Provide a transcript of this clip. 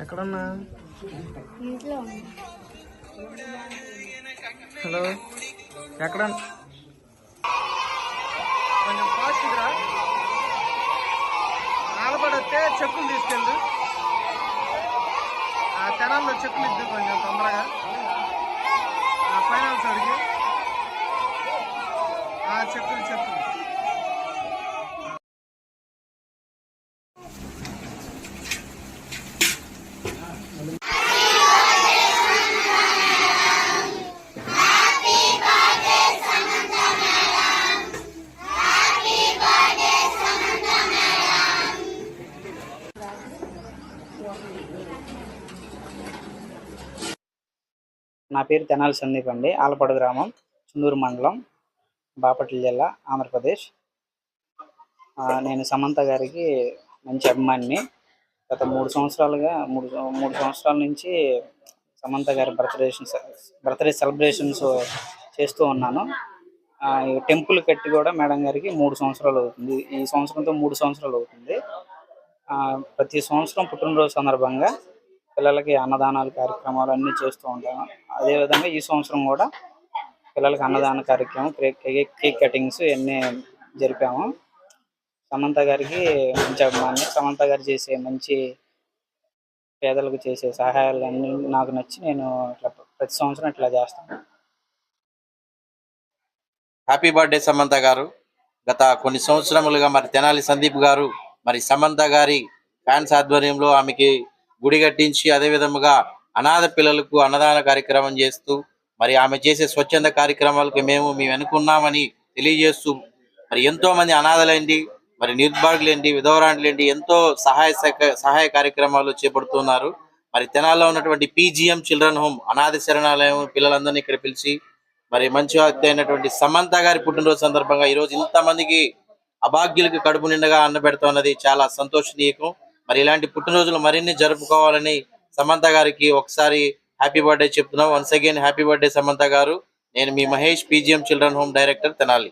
ఎక్కడన్నా? హలో, ఎక్కడ? కొంచెం ఫాస్ట్గా ఆలపడొస్తే చెక్కులు తీసుకెళ్ళు. ఆ తెనాల్లో చెక్కులు ఇద్దు కొంచెం తొందరగా. ఫైనాన్స్ అడిగి చెక్కులు నా పేరు తెనాలి సందీప్ అండి. ఆలపాడు గ్రామం, చుండూరు మండలం, బాపట్ల జిల్లా, ఆంధ్రప్రదేశ్. నేను సమంత గారికి మంచి అభిమానిని. గత 3 సంవత్సరాలుగా మూడు సంవత్సరాల నుంచి సమంత గారి బర్త్డే సెలబ్రేషన్స్ చేస్తూ ఉన్నాను. టెంపుల్ కట్టి కూడా మేడం గారికి 3 సంవత్సరాలు అవుతుంది. ఈ సంవత్సరంతో 3 సంవత్సరాలు అవుతుంది. ప్రతి సంవత్సరం పుట్టినరోజు సందర్భంగా పిల్లలకి అన్నదానాలు కార్యక్రమాలు అన్నీ చేస్తూ ఉంటాను. అదేవిధంగా ఈ సంవత్సరం కూడా పిల్లలకి అన్నదాన కార్యక్రమం, కేక్ కటింగ్స్ ఇవన్నీ జరిపాము. సమంత గారికి మంచి అభిమాని. సమంత గారు చేసే మంచి పేదలకు చేసే సహాయాలు అన్నీ నాకు నచ్చి నేను ప్రతి సంవత్సరం ఇట్లా చేస్తాను. హ్యాపీ బర్త్డే సమంత గారు. గత కొన్ని సంవత్సరములుగా మరి తెనాలి సందీప్ గారు మరి సమంత గారి ఫ్యాన్స్ ఆధ్వర్యంలో ఆమెకి గుడి కట్టించి అదే విధముగా అనాథ పిల్లలకు అన్నదాన కార్యక్రమం చేస్తూ మరి ఆమె చేసే స్వచ్ఛంద కార్యక్రమాలకు మేము వెనుకున్నామని తెలియజేస్తూ మరి ఎంతో మంది అనాథలేంటి, మరి నిర్భాగులేంటి, విధవరాండ్లేంటి ఎంతో సహాయ కార్యక్రమాలు చేపడుతున్నారు. మరి తెనాల్లో ఉన్నటువంటి PGM చిల్డ్రన్ హోమ్ అనాథ శరణాలయం పిల్లలందరినీ ఇక్కడ పిలిచి మరి మంచి వ్యక్తి అయినటువంటి సమంత గారి పుట్టినరోజు సందర్భంగా ఈరోజు ఇంతమందికి అభాగ్యులకు కడుపు నిండగా అన్న పెడుతున్నది చాలా సంతోషనీయకం. మరి ఇలాంటి పుట్టినరోజులు మరిన్ని జరుపుకోవాలని సమంత గారికి ఒకసారి హ్యాపీ బర్త్డే చెప్తున్నాం. Once again happy birthday Samantha గారు. నేను మీ Mahesh, PGM children home director, Tenali.